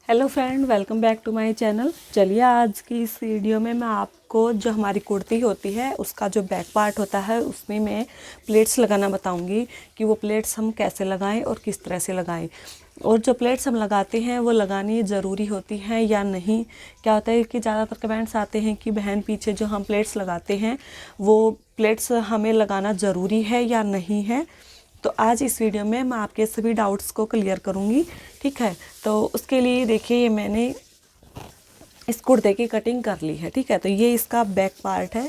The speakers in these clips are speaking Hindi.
Hello friend, welcome back to my channel. चलिए आज की इस वीडियो में मैं आपको जो हमारी कुर्ती होती है उसका जो बैक पार्ट होता है उसमें मैं प्लेट्स लगाना बताऊंगी कि वो प्लेट्स हम कैसे लगाएं और किस तरह से लगाएं, और जो प्लेट्स हम लगाते हैं वो लगानी ज़रूरी होती हैं या नहीं। क्या होता है कि ज़्यादातर कमेंट्स आते हैं कि बहन पीछे जो हम प्लेट्स लगाते हैं वो प्लेट्स हमें लगाना ज़रूरी है या नहीं है। तो आज इस वीडियो में मैं आपके सभी डाउट्स को क्लियर करूंगी, ठीक है। तो उसके लिए देखिए ये मैंने इस कुर्ते की कटिंग कर ली है, ठीक है। तो ये इसका बैक पार्ट है,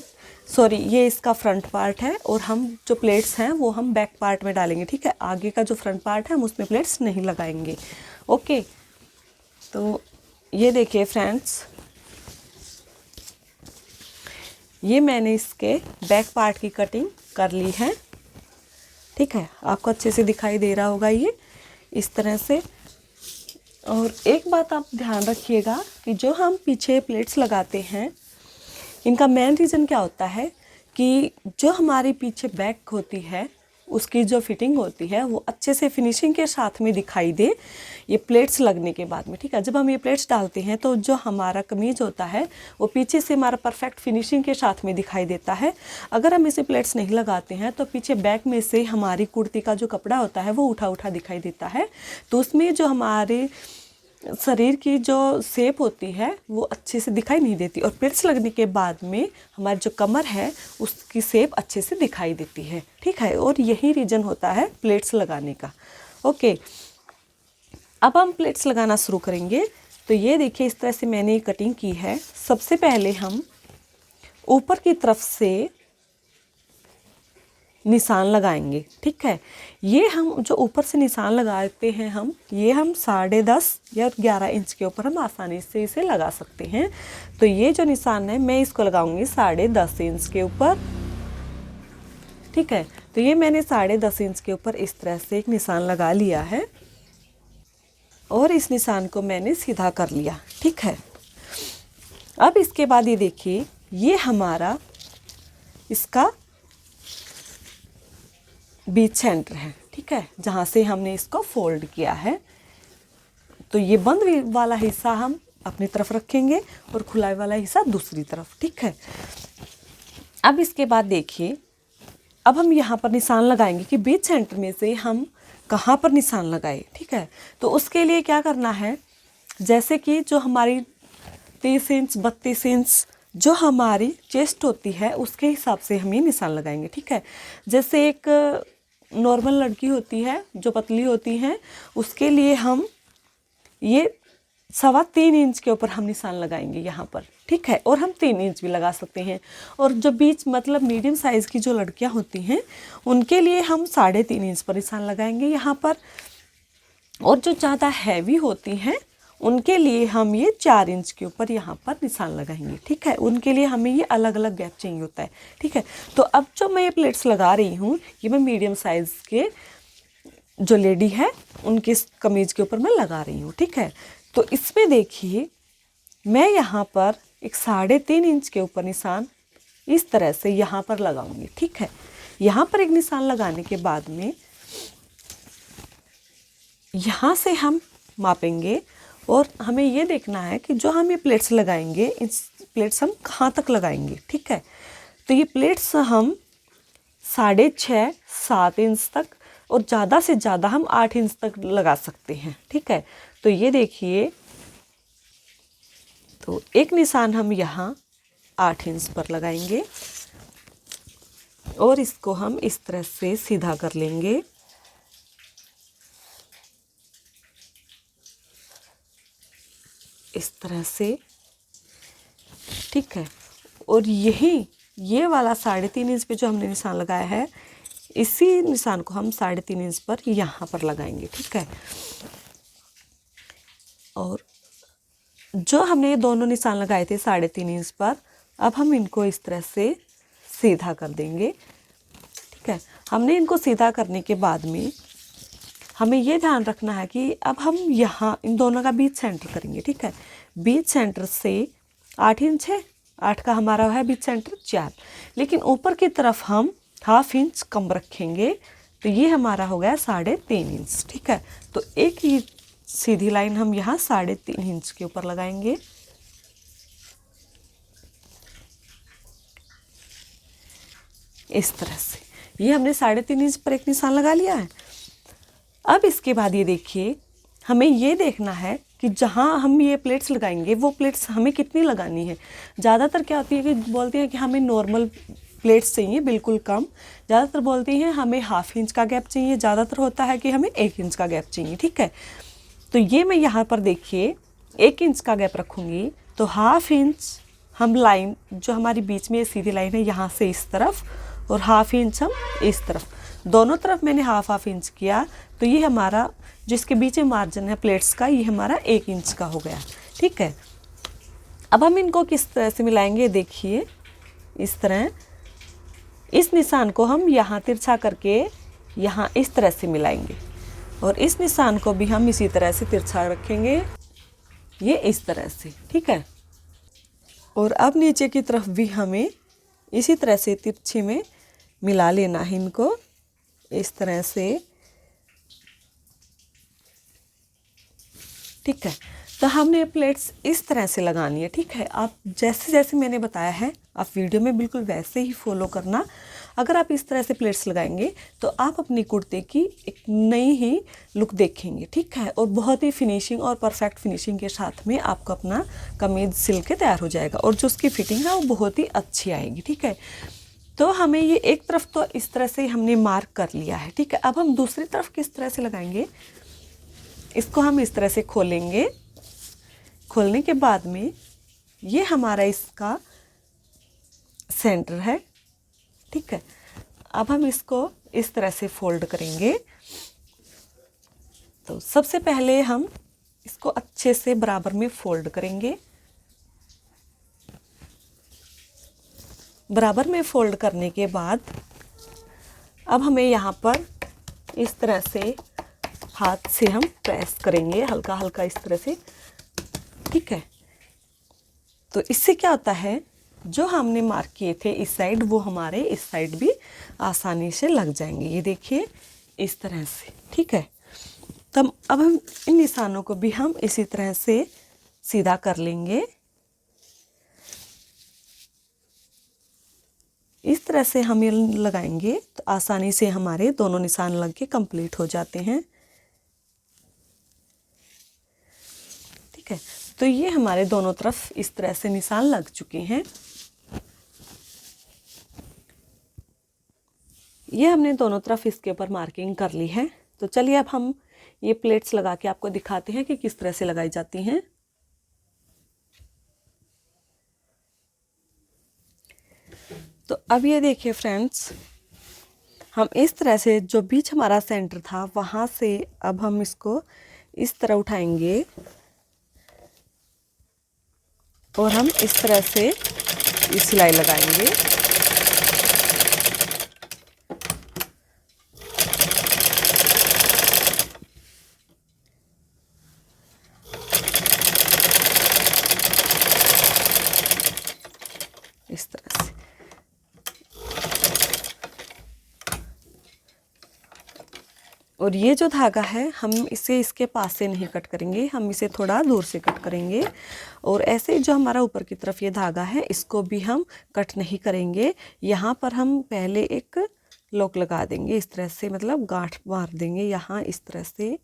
सॉरी ये इसका फ्रंट पार्ट है, और हम जो प्लेट्स हैं वो हम बैक पार्ट में डालेंगे, ठीक है। आगे का जो फ्रंट पार्ट है हम उसमें प्लेट्स नहीं लगाएंगे। ओके, तो ये देखिए फ्रेंड्स, ये मैंने इसके बैक पार्ट की कटिंग कर ली है, ठीक है। आपको अच्छे से दिखाई दे रहा होगा ये इस तरह से। और एक बात आप ध्यान रखिएगा कि जो हम पीछे प्लेट्स लगाते हैं इनका मेन रीज़न क्या होता है कि जो हमारी पीछे बैक होती है उसकी जो फिटिंग होती है वो अच्छे से फिनिशिंग के साथ में दिखाई दे ये प्लेट्स लगने के बाद में, ठीक है। जब हम ये प्लेट्स डालते हैं तो जो हमारा कमीज होता है वो पीछे से हमारा परफेक्ट फिनिशिंग के साथ में दिखाई देता है। अगर हम इसे प्लेट्स नहीं लगाते हैं तो पीछे बैक में से हमारी कुर्ती का जो कपड़ा होता है वो उठा उठा दिखाई देता है, तो उसमें जो हमारे शरीर की जो शेप होती है वो अच्छे से दिखाई नहीं देती, और प्लेट्स लगने के बाद में हमारी जो कमर है उसकी शेप अच्छे से दिखाई देती है, ठीक है। और यही रीज़न होता है प्लेट्स लगाने का। ओके, अब हम प्लेट्स लगाना शुरू करेंगे। तो ये देखिए इस तरह से मैंने कटिंग की है। सबसे पहले हम ऊपर की तरफ से निशान लगाएंगे, ठीक है। ये हम जो ऊपर से निशान लगाते हैं हम 10.5 या 11 इंच के ऊपर हम आसानी से इसे लगा सकते हैं। तो ये जो निशान है मैं इसको लगाऊंगी 10.5 इंच के ऊपर, ठीक है। तो ये मैंने 10.5 इंच के ऊपर इस तरह से एक निशान लगा लिया है, और इस निशान को मैंने सीधा कर लिया, ठीक है। अब इसके बाद ये देखिए ये हमारा इसका बीच सेंटर है, ठीक है, जहाँ से हमने इसको फोल्ड किया है। तो ये बंद वाला हिस्सा हम अपनी तरफ रखेंगे और खुला वाला हिस्सा दूसरी तरफ, ठीक है। अब इसके बाद देखिए अब हम यहाँ पर निशान लगाएंगे कि बीच सेंटर में से हम कहाँ पर निशान लगाए, ठीक है। तो उसके लिए क्या करना है, जैसे कि जो हमारी 30 इंच 32 इंच जो हमारी चेस्ट होती है उसके हिसाब से हम ये निशान लगाएंगे, ठीक है। जैसे एक नॉर्मल लड़की होती है जो पतली होती हैं उसके लिए हम ये 3.25 इंच के ऊपर हम निशान लगाएंगे यहाँ पर, ठीक है। और हम 3 इंच भी लगा सकते हैं। और जो बीच मतलब मीडियम साइज़ की जो लड़कियाँ होती हैं उनके लिए हम 3.5 इंच पर निशान लगाएंगे यहाँ पर। और जो ज़्यादा हैवी होती हैं उनके लिए हम ये 4 इंच के ऊपर यहाँ पर निशान लगाएंगे, ठीक है। उनके लिए हमें ये अलग अलग गैप चाहिए होता है, ठीक है। तो अब जो मैं ये प्लेट्स लगा रही हूँ ये मैं मीडियम साइज़ के जो लेडी है उनके कमीज़ के ऊपर मैं लगा रही हूँ, ठीक है। तो इसमें देखिए मैं यहाँ पर एक 3.5 इंच के ऊपर निशान इस तरह से यहाँ पर लगाऊंगी, ठीक है। यहाँ पर एक निशान लगाने के बाद में यहाँ से हम मापेंगे, और हमें ये देखना है कि जो हम ये प्लेट्स लगाएंगे इस प्लेट्स हम कहाँ तक लगाएंगे, ठीक है। तो ये प्लेट्स हम 6.5 7 इंच तक, और ज़्यादा से ज़्यादा हम 8 इंच तक लगा सकते हैं, ठीक है। तो ये देखिए, तो एक निशान हम यहाँ 8 इंच पर लगाएंगे और इसको हम इस तरह से सीधा कर लेंगे, इस तरह से, ठीक है। और ये वाला 3.5 इंच पे जो हमने निशान लगाया है इसी निशान को हम 3.5 इंच पर यहाँ पर लगाएंगे, ठीक है। और जो हमने ये दोनों निशान लगाए थे 3.5 इंच पर, अब हम इनको इस तरह से सीधा कर देंगे, ठीक है। हमने इनको सीधा करने के बाद में हमें ये ध्यान रखना है कि अब हम यहाँ इन दोनों का बीच सेंटर करेंगे, ठीक है। बीच सेंटर से 8 इंच है, 8 का हमारा है बीच सेंटर 4, लेकिन ऊपर की तरफ हम 1/2 इंच कम रखेंगे, तो ये हमारा हो गया 3.5 इंच, ठीक है। तो एक ही सीधी लाइन हम यहाँ 3.5 इंच के ऊपर लगाएंगे। इस तरह से ये हमने 3.5 इंच पर एक निशान लगा लिया है। अब इसके बाद ये देखिए, हमें ये देखना है कि जहाँ हम ये प्लेट्स लगाएंगे वो प्लेट्स हमें कितनी लगानी है। ज़्यादातर क्या होती है कि बोलते हैं कि हमें नॉर्मल प्लेट्स चाहिए, बिल्कुल कम। ज़्यादातर बोलती हैं हमें 1/2 इंच का गैप चाहिए, ज़्यादातर होता है कि हमें 1 इंच का गैप चाहिए। ठीक है, तो ये मैं यहाँ पर देखिए 1 इंच का गैप रखूँगी, तो 1/2 इंच हम लाइन जो हमारी बीच में ये सीधी लाइन है यहाँ से इस तरफ और 1/2 इंच हम इस तरफ, दोनों तरफ मैंने 1/2 इंच किया। तो ये हमारा जिसके बीच में मार्जिन है प्लेट्स का, ये हमारा 1 इंच का हो गया। ठीक है, अब हम इनको किस तरह से मिलाएंगे, देखिए इस तरह, इस निशान को हम यहाँ तिरछा करके यहाँ इस तरह से मिलाएंगे और इस निशान को भी हम इसी तरह से तिरछा रखेंगे, ये इस तरह से। ठीक है, और अब नीचे की तरफ भी हमें इसी तरह से तिरछे में मिला लेना है इनको, इस तरह से। ठीक है, तो हमने प्लेट्स इस तरह से लगानी है। ठीक है, आप जैसे जैसे मैंने बताया है आप वीडियो में बिल्कुल वैसे ही फॉलो करना। अगर आप इस तरह से प्लेट्स लगाएंगे तो आप अपनी कुर्ते की एक नई ही लुक देखेंगे। ठीक है, और बहुत ही फिनिशिंग और परफेक्ट फिनिशिंग के साथ में आपको अपना कमीज सिल के तैयार हो जाएगा और जो उसकी फिटिंग है वो बहुत ही अच्छी आएगी। ठीक है, तो हमें ये एक तरफ तो इस तरह से हमने मार्क कर लिया है। ठीक है, अब हम दूसरी तरफ किस तरह से लगाएंगे, इसको हम इस तरह से खोलेंगे। खोलने के बाद में ये हमारा इसका सेंटर है। ठीक है, अब हम इसको इस तरह से फोल्ड करेंगे। तो सबसे पहले हम इसको अच्छे से बराबर में फोल्ड करेंगे। बराबर में फोल्ड करने के बाद अब हमें यहाँ पर इस तरह से हाथ से हम प्रेस करेंगे, हल्का हल्का इस तरह से। ठीक है, तो इससे क्या होता है, जो हमने मार्क किए थे इस साइड वो हमारे इस साइड भी आसानी से लग जाएंगे। ये देखिए इस तरह से। ठीक है, तब अब हम इन निशानों को भी हम इसी तरह से सीधा कर लेंगे। इस तरह से हम ये लगाएंगे तो आसानी से हमारे दोनों निशान लग के कंप्लीट हो जाते हैं। ठीक है, तो ये हमारे दोनों तरफ इस तरह से निशान लग चुके हैं। ये हमने दोनों तरफ इसके ऊपर मार्किंग कर ली है। तो चलिए अब हम ये प्लेट्स लगा के आपको दिखाते हैं कि किस तरह से लगाई जाती हैं। तो अब ये देखिए फ्रेंड्स, हम इस तरह से जो बीच हमारा सेंटर था वहाँ से अब हम इसको इस तरह उठाएंगे और हम इस तरह से ये सिलाई लगाएंगे। इस तरह से और ये जो धागा है हम इसे इसके पास से नहीं कट करेंगे, हम इसे थोड़ा दूर से कट करेंगे। और ऐसे जो हमारा ऊपर की तरफ ये धागा है इसको भी हम कट नहीं करेंगे। यहाँ पर हम पहले एक लॉक लगा देंगे इस तरह से, मतलब गांठ मार देंगे यहाँ इस तरह से।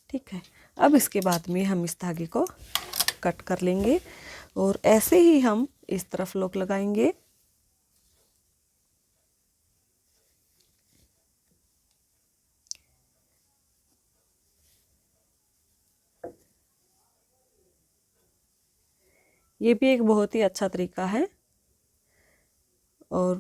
ठीक है, अब इसके बाद में हम इस धागे को कट कर लेंगे और ऐसे ही हम इस तरफ लॉक लगाएंगे। ये भी एक बहुत ही अच्छा तरीका है और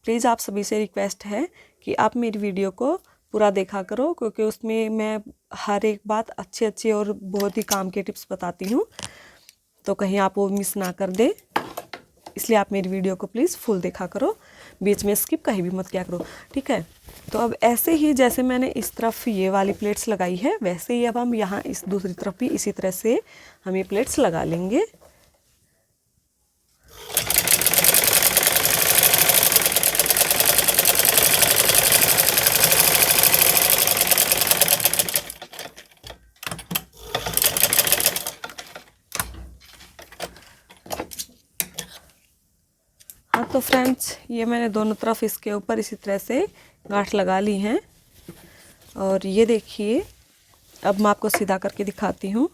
प्लीज़ आप सभी से रिक्वेस्ट है कि आप मेरी वीडियो को पूरा देखा करो, क्योंकि उसमें मैं हर एक बात अच्छी अच्छी और बहुत ही काम के टिप्स बताती हूँ, तो कहीं आप वो मिस ना कर दे। इसलिए आप मेरी वीडियो को प्लीज़ फुल देखा करो, बीच में स्किप कहीं भी मत किया करो। ठीक है, तो अब ऐसे ही जैसे मैंने इस तरफ ये वाली प्लेट्स लगाई है वैसे ही अब हम यहाँ इस दूसरी तरफ भी इसी तरह से हम ये प्लेट्स लगा लेंगे। तो फ्रेंड्स ये मैंने दोनों तरफ इसके ऊपर इसी तरह से गांठ लगा ली हैं। और ये देखिए, अब मैं आपको सीधा करके दिखाती हूँ।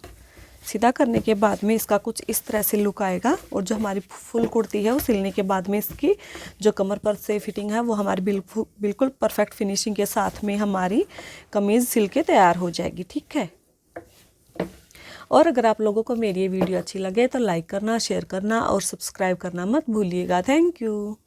सीधा करने के बाद में इसका कुछ इस तरह से लुक आएगा। और जो हमारी फुल कुर्ती है वो सिलने के बाद में इसकी जो कमर पर से फिटिंग है वो हमारी बिल्कुल परफेक्ट फिनिशिंग के साथ में हमारी कमीज़ सिल के तैयार हो जाएगी। ठीक है। और अगर आप लोगों को मेरी ये वीडियो अच्छी लगे तो लाइक करना, शेयर करना और सब्सक्राइब करना मत भूलिएगा। Thank you.